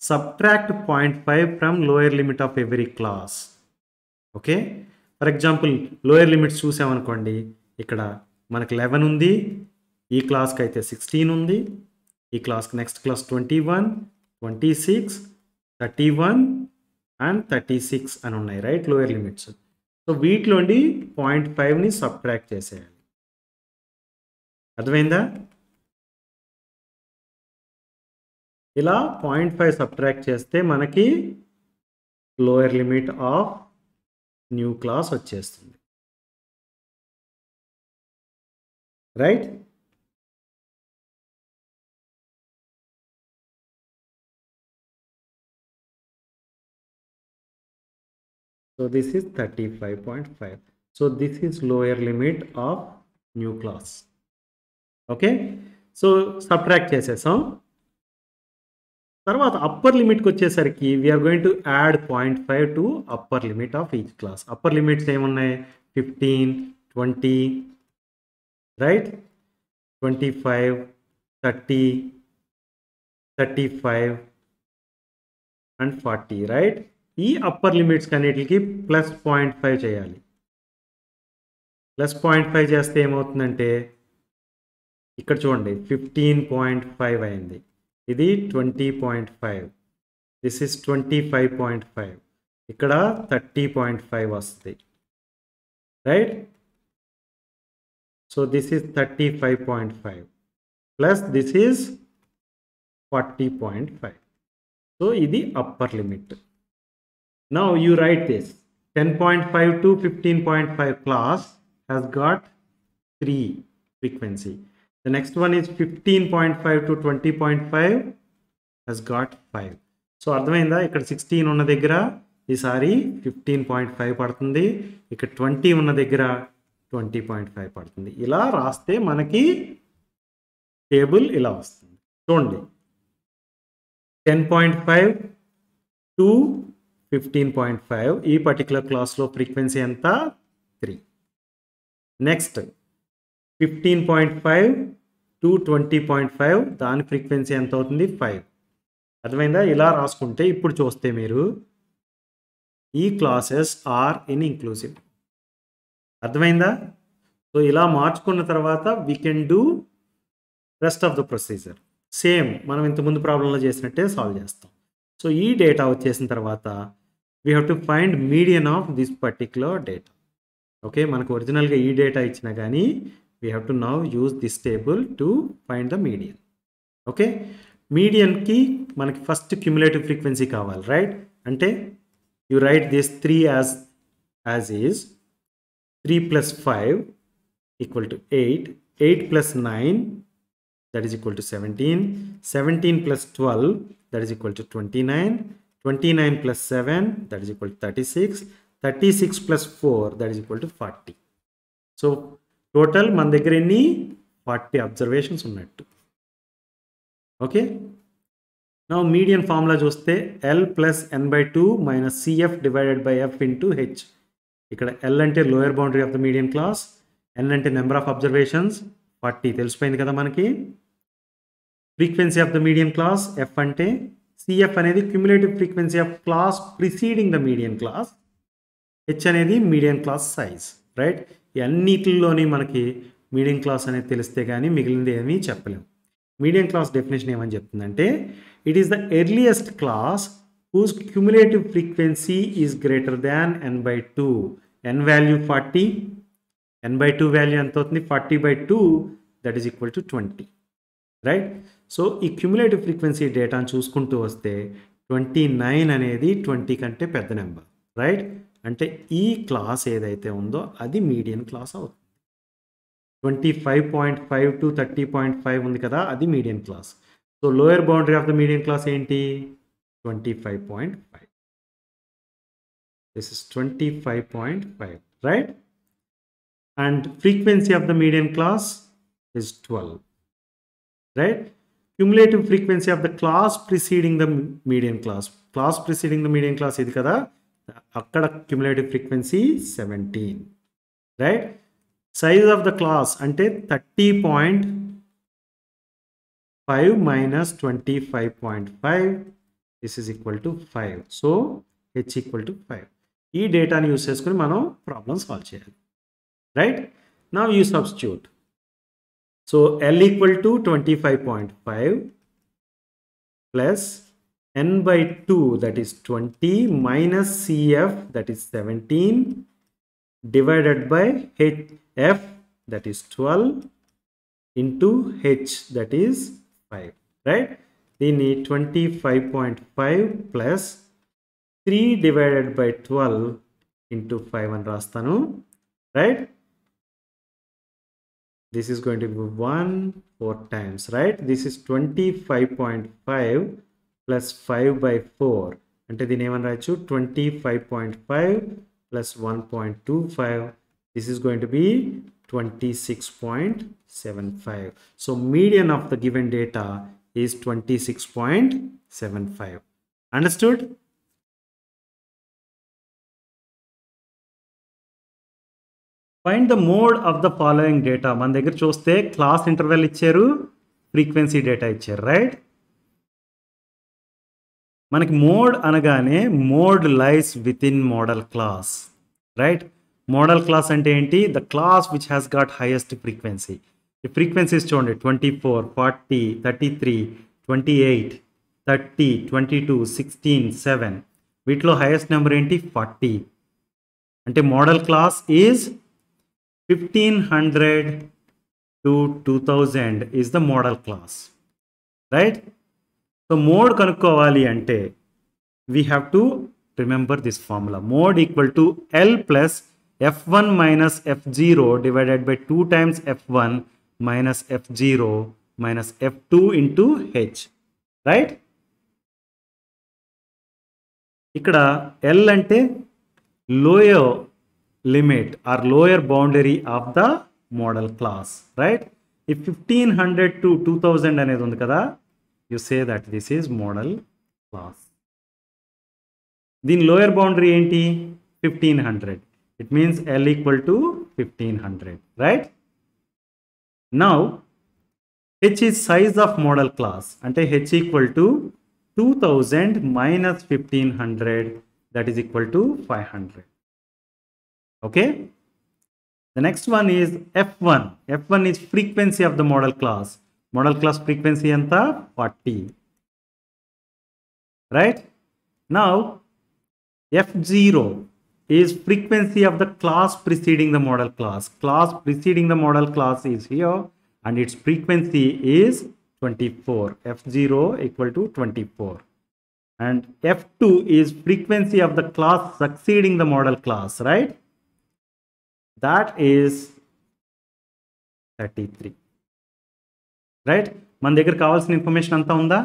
[SPEAKER 1] subtract 0.5 from lower limit of every class. Okay, for example lower limits చూసామనుకోండి, ఇక్కడ మనకి 11 ఉంది, ఈ క్లాస్కి అయితే 16 ఉంది, ఈ క్లాస్కి నెక్స్ట్ క్లాస్ 21, 26, 31 అండ్ 36 అని ఉన్నాయి. Right, lower limits. సో వీటిలోండి 0.5ని సబ్ట్రాక్ట్ చేసేయాలి. అర్థమైందా? ఇలా 0.5 సబ్ట్రాక్ట్ చేస్తే మనకి lower limit of new class వచ్చేస్తుంది. Right, so this is 35.5. so this is lower limit of new class. okay, so subtract చేసేసాం. తర్వాత అప్పర్ లిమిట్కి వచ్చేసరికి we're going to add 0.5 to upper limit of each class. Upper limits ఏమున్నాయి, 15, 20, right, 25, 30, 35 and 40. Right, ఈ upper limits అన్నిటికి plus 0.5 చేయాలి. Plus 0.5 చేస్తే ఏమవుతుందంటే, ఇక్కడ చూడండి 15.5 అయింది, ఇది 20.5, దిస్ ఇస్ 25.5, ఇక్కడ 30.5 వస్తుంది. Right, so this is 35.5 plus this is 40.5. So ఇది upper limit. Now you write this, 10.5 to 15.5 class has got 3 frequency. The next one is 15.5 to 20.5 has got 5. So అర్థమైందా, ఇక్కడ 16 ఉన్న దగ్గర ఈసారి 15.5 పడుతుంది, ఇక్కడ 20 ఉన్న దగ్గర 20.5 పడుతుంది. ఇలా రాస్తే మనకి టేబుల్ ఇలా వస్తుంది. చూడండి, 10.5 to 15.5 ఈ పర్టికులర్ క్లాస్లో ఫ్రీక్వెన్సీ ఎంత, 3. నెక్స్ట్ 15.5 to 20.5 దాని ఫ్రీక్వెన్సీ ఎంత అవుతుంది, 5. అర్థమైందా? ఇలా రాసుకుంటే ఇప్పుడు చూస్తే మీరు ఈ క్లాసెస్ ఆర్ ఇన్ ఇంక్లూసివ్. అర్థమైందా? సో ఇలా మార్చుకున్న తర్వాత we can do rest of the procedure. Same మనం ఇంతకుముందు ప్రాబ్లంలో చేసినట్టే సాల్వ్ చేస్తాం. సో ఈ డేటా వచ్చేసిన తర్వాత we have to find median of this particular data. Okay, మనకు ఒరిజినల్గా ఈ డేటా ఇచ్చినా కానీ we have to now use this table to find the median. Okay, మీడియన్కి మనకి ఫస్ట్ క్యుములేటివ్ ఫ్రీక్వెన్సీ కావాలి, రైట్? అంటే you write this 3 as is 3 + 5 = 8, 8 + 9 that is equal to 17, 17 + 12 that is equal to 29, 29 + 7 that is equal to 36, 36 + 4 that is equal to 40. So total మన దగ్గర ఎన్ని 40 observations ఉన్నట్టు. Okay, నా median formula చూస్తే L + n/2 - CF / F × H. ఇక్కడ L అంటే lower boundary of the median class, N అంటే number of observations, 40 తెలిసిపోయింది కదా మనకి. Frequency of the median class F అంటే CF అనేది cumulative frequency of class preceding the median class, H అనేది median class size, right? ఈ అన్నిటిలోని మనకి మీడియన్ క్లాస్ అనేది తెలిస్తే కానీ మిగిలింది ఏమీ చెప్పలేము. మీడియన్ క్లాస్ డెఫినేషన్ ఏమని చెప్తుందంటే, it is the earliest class whose cumulative frequency is greater than n/2. n value 40, n/2 value ఎంత అవుతుంది, 40/2 that is equal to 20, right? So ఈ క్యుములేటివ్ ఫ్రీక్వెన్సీ డేటాను చూసుకుంటూ వస్తే 29 అనేది 20 కంటే పెద్ద నెంబర్, రైట్? అంటే ఈ క్లాస్ ఏదైతే ఉందో అది మీడియన్ క్లాస్ అవుతుంది. 25.5 to 30.5 ఉంది కదా, అది median class. So lower boundary of the median class ఏంటి? 25.5. This is 25.5, right? And frequency of the median class is 12, right? Cumulative frequency of the class preceding the median class. Class preceding the median class ఇది కదా, అక్కడ cumulative frequency 17, right? Size of the class అంటే 30.5 minus 25.5, this is equal to 5. So h equal to 5. ఈ డేటాని use చేసుకుని మనం problem solve చేయాలి, right? Now you substitute. So L equal to 25.5 plus n by 2, that is 20, minus CF, that is 17, divided by HF, that is 12, into H, that is 5, right? Dini 25.5 plus 3 divided by 12 into 5 and rastanu, right? This is going to be 1 4 times, right? This is 25.5 plus 5 by 4. Ante dini eman rayochu 25.5 plus 1.25. This is going to be 26.75. So median of the given data is 26.75. Understood? Find the mode of the following data. మన దగ్గర చూస్తే class interval ఇచ్చారు, frequency data ఇచ్చారు, right? మనకి mode అనగానే mode lies with in modal class, right? Model class అంటే ఏంటి? The class which has got highest frequency. ఈ ఫ్రీక్వెన్సీస్ చూడండి, 24, 40, 33, 28, 30, 22, 16, 7. వీటిలో హైయెస్ట్ నెంబర్ ఏంటి? 40. అంటే modal class is 1500 to 2000 is the model class, right? So mode kanukovali ante we have to remember this formula. Mode equal to L plus f1 minus f0 divided by 2 times f1 minus f0 minus f2 into h, right? ikkada L ante lower limit or lower boundary of the model class, right? If 1500 to 2000 అనేది ఉంది కదా, you say that this is model class. దీని lower boundary ఏంటి? 1500. It means L equal to 1500, right? Now H is size of model class. అంటే H equal to 2000 minus 1500, that is equal to 500. Okay, the next one is f1. F1 is frequency of the model class. Model class frequency anta 40, right? Now f0 is frequency of the class preceding the model class. Class preceding the model class is here and its frequency is 24. f0 equal to 24. And f2 is frequency of the class succeeding the model class, right? That is 33, right? మన దగ్గర కావాల్సిన information అంతా ఉందా?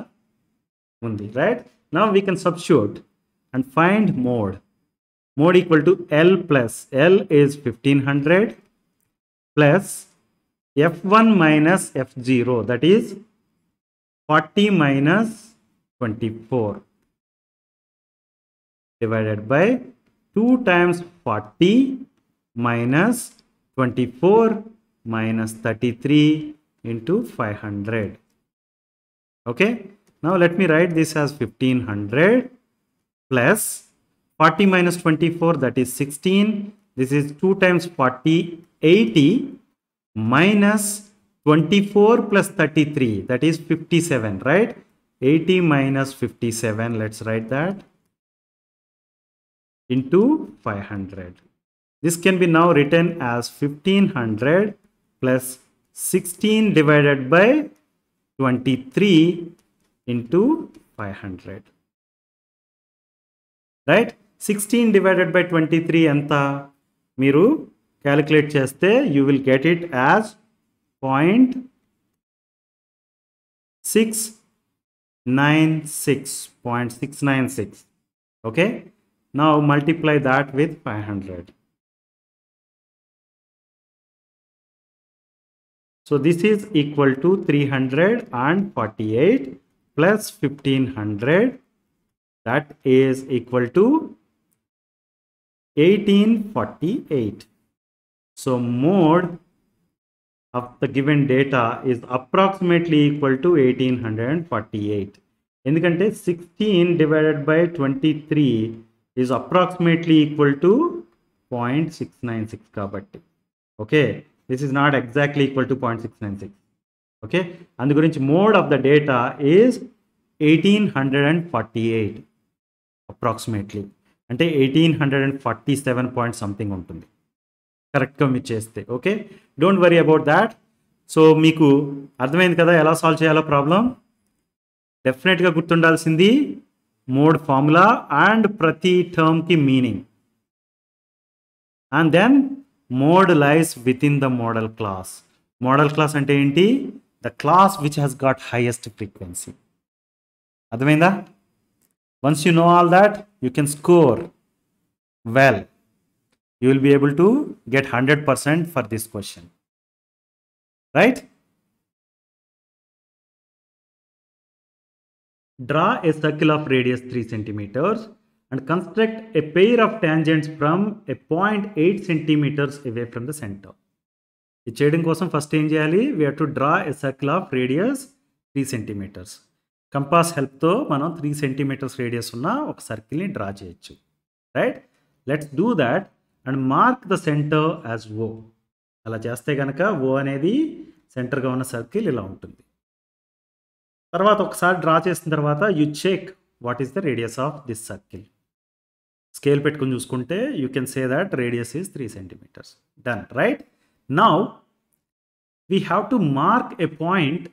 [SPEAKER 1] ఉంది, right? Now we can substitute and find mode. Mode equal to L plus L is 1500 plus f1 minus f0, that is 40 minus 24 divided by 2 times 40 minus 24 minus 33 into 500. Okay, now let me write this as 1500 plus 40 minus 24, that is 16. This is 2 times 40, 80, minus 24 plus 33, that is 57, right? 80 minus 57, let's write that, into 500. This can be now written as 1500 plus 16 divided by 23 into 500. Right. 16 divided by 23 ఎంత మీరు calculate చేస్తే you will get it as 0.696. Okay, now multiply that with 500. So this is equal to 348 plus 1500, that is equal to 1848. So mode of the given data is approximately equal to 1848. ఎందుకంటే 16 divided by 23 is approximately equal to 0.696 కాబట్టి. Okay, this is not exactly equal to 0.696. Okay, అందు గురించి mode of the data is 1848 approximately, అంటే 1847 point something ఉంటుంది కరెక్ట్గా మీరు చేస్తే. Okay, don't worry about that. So మీకు అర్థమైంది కదా ఎలా సాల్వ్ చేయాలో ప్రాబ్లం. డెఫినెట్గా గుర్తుండాల్సింది మోడ్ ఫార్ములా అండ్ ప్రతి టర్మ్కి meaning. And then mode lies within the modal class. Modal class అంటే ఏంటి? The class which has got highest frequency. అర్థమైందా? Once you know all that you can score well. You will be able to get 100% for this question, right? Draw a circle of radius 3 centimeters and construct a pair of tangents from a point 8 centimeters away from the center. ఇది చేయడం కోసం first ఏం చేయాలి? We have to draw a circle of radius 3 centimeters. Compass హెల్ప్తో మనం 3 centimeters radius ఉన్న ఒక సర్కిల్ని డ్రా చేయొచ్చు, right? Let's do that and mark the centre as O. అలా చేస్తే కనుక ఓ అనేది సెంటర్గా ఉన్న సర్కిల్ ఇలా ఉంటుంది. తర్వాత ఒకసారి డ్రా చేసిన తర్వాత you check what is the radius of this circle. Scale పెట్టుకుని చూసుకుంటే you can say that radius is 3 centimeters. Done, right? Now we have to mark a point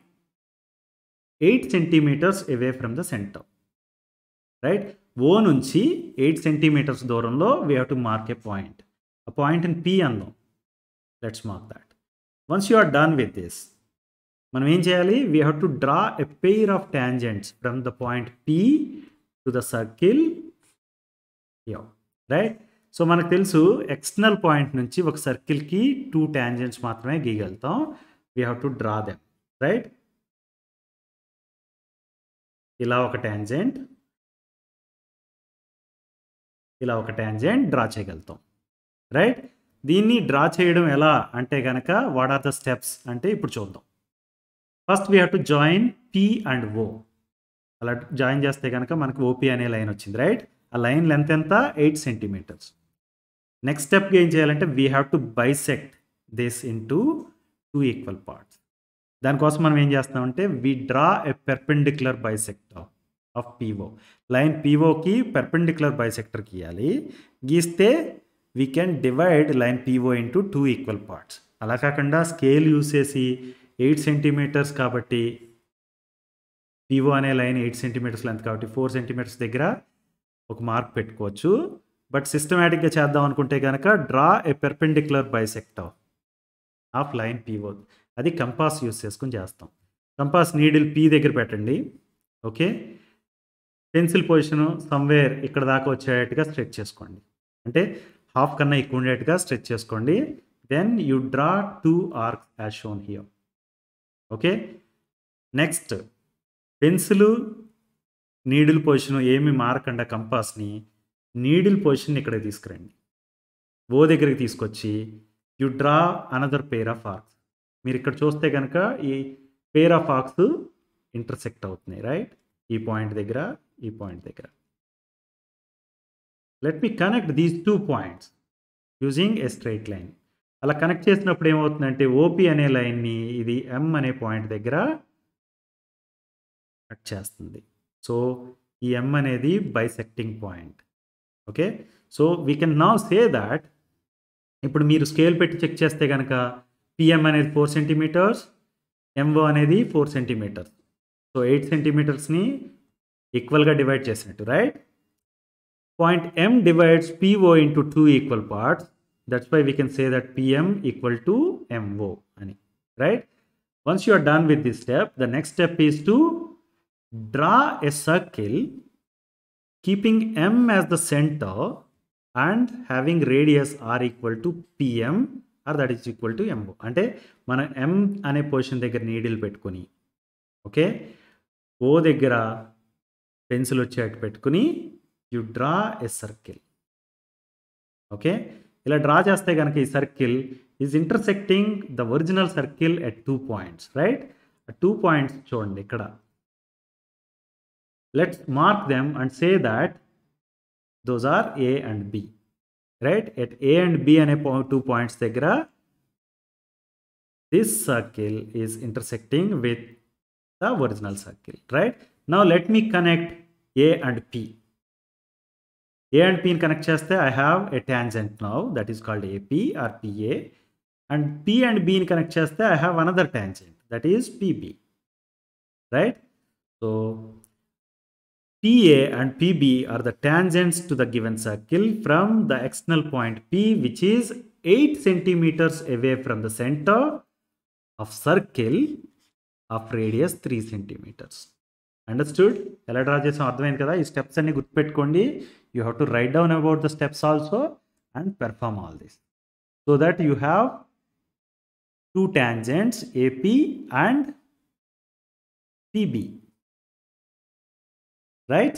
[SPEAKER 1] 8 centimeters away from the center, right? O నుంచి 8 centimeters దూరంలో we have to mark a point. A point in P అందాం. Let's mark that. Once you are done with this, మనం ఏం చేయాలి? We have to draw a pair of tangents from the point P to the circle here, right? So మనకు తెలుసు external point నుంచి ఒక సర్కిల్కి 2 tangents మాత్రమే గీయగలుగుతాం. We have to draw them, right? ఇలా ఒక ట్యాంజెంట్, ఇలా ఒక ట్యాంజెంట్ డ్రా చేయగలుగుతాం, రైట్? దీన్ని డ్రా చేయడం ఎలా అంటే కనుక వాట్ ఆర్ ద స్టెప్స్ అంటే ఇప్పుడు చూద్దాం. First we have to join P and O. అలా జాయిన్ చేస్తే కనుక మనకు ఓపి అనే లైన్ వచ్చింది, రైట్? ఆ లైన్ లెంత్ ఎంత? 8 centimeters. నెక్స్ట్ స్టెప్కి ఏం చేయాలంటే we have to bisect this into 2 equal parts. దానికోసం మనం ఏం చేస్తామంటే we draw a perpendicular bisector of PO. Line పిఓకి పెర్పెండిక్యులర్ బైసెక్టర్ గీయాలి. గీస్తే we can divide line PO into 2 equal parts. అలా కాకుండా స్కేల్ యూస్ చేసి 8 centimeters కాబట్టి పిఓ అనే లైన్ 8 centimeters లెంత్ కాబట్టి 4 centimeters దగ్గర ఒక మార్క్ పెట్టుకోవచ్చు. బట్ సిస్టమేటిక్గా చేద్దాం అనుకుంటే కనుక draw a perpendicular bisector of line PO. అది కంపాస్ యూస్ చేసుకుని చేస్తాం. కంపాస్ నీడిల్ పి దగ్గర పెట్టండి. ఓకే, పెన్సిల్ పొజిషను సమ్వేర్ ఇక్కడ దాకా వచ్చేటట్టుగా స్ట్రెచ్ చేసుకోండి. అంటే హాఫ్ కన్నా ఎక్కువ ఉండేట్టుగా స్ట్రెచ్ చేసుకోండి. Then you draw 2 arcs as shown here. Okay, next pencil needle position ఏమి మారకుండా కంపాస్ని నీడిల్ పొజిషన్ ఇక్కడ తీసుకురండి. ఓ దగ్గరికి తీసుకొచ్చి you draw another pair of arcs. మీరు ఇక్కడ చూస్తే కనుక ఈ పేర్ ఆఫ్ ఆర్క్స్ ఇంటర్సెక్ట్ అవుతున్నాయి, రైట్? ఈ పాయింట్ దగ్గర, ఈ పాయింట్ దగ్గర. Let me connect these 2 points using a straight line. అలా కనెక్ట్ చేసినప్పుడు ఏమవుతుందంటే ఓపి అనే లైన్ని ఇది ఎం అనే పాయింట్ దగ్గర కట్ చేస్తుంది. సో ఈ ఎం అనేది bisecting point. Okay, so we can now say that ఇప్పుడు మీరు స్కేల్ పెట్టి చెక్ చేస్తే కనుక పిఎం అనేది 4 centimeters, ఎంఓ అనేది 4 centimeters. సో 8 centimetersని ఈక్వల్గా డివైడ్ చేసినట్టు, right? point M divides PO into two equal parts. That's why we can say that PM equal to MO, right? Once you are done with this step, the next step is to draw a circle keeping M as the center and having radius R equal to PM or that is equal to MO. అంటే మన M అనే position దగ్గర needle పెట్టుకొని okay O దగ్గర pencil వచ్చేట్టు పెట్టుకుని you draw a circle. Okay ఇలా draw చేస్తే కనుక ఈ circle is intersecting the original circle at 2 points, right? 2 points చూడండి ఇక్కడ. Let's mark them and say that those are A and B, right? At A and B ane 2 points దగ్గర this circle is intersecting with the original circle, right? Now let me connect A and P. A and P connect చేస్తే I have a tangent now that is called AP or PA, and P and B connect చేస్తే I have another tangent that is PB, right? So PA and PB are the tangents to the given circle from the external point P, which is 8 centimeters away from the center of circle of radius 3 centimeters. Understood? ఎలా draw చేసాం అర్థమైంది కదా? ఈ steps అన్ని గుర్తుపెట్టుకోండి. You have to write down about the steps also and perform all this so that you have two tangents AP and PB. Right?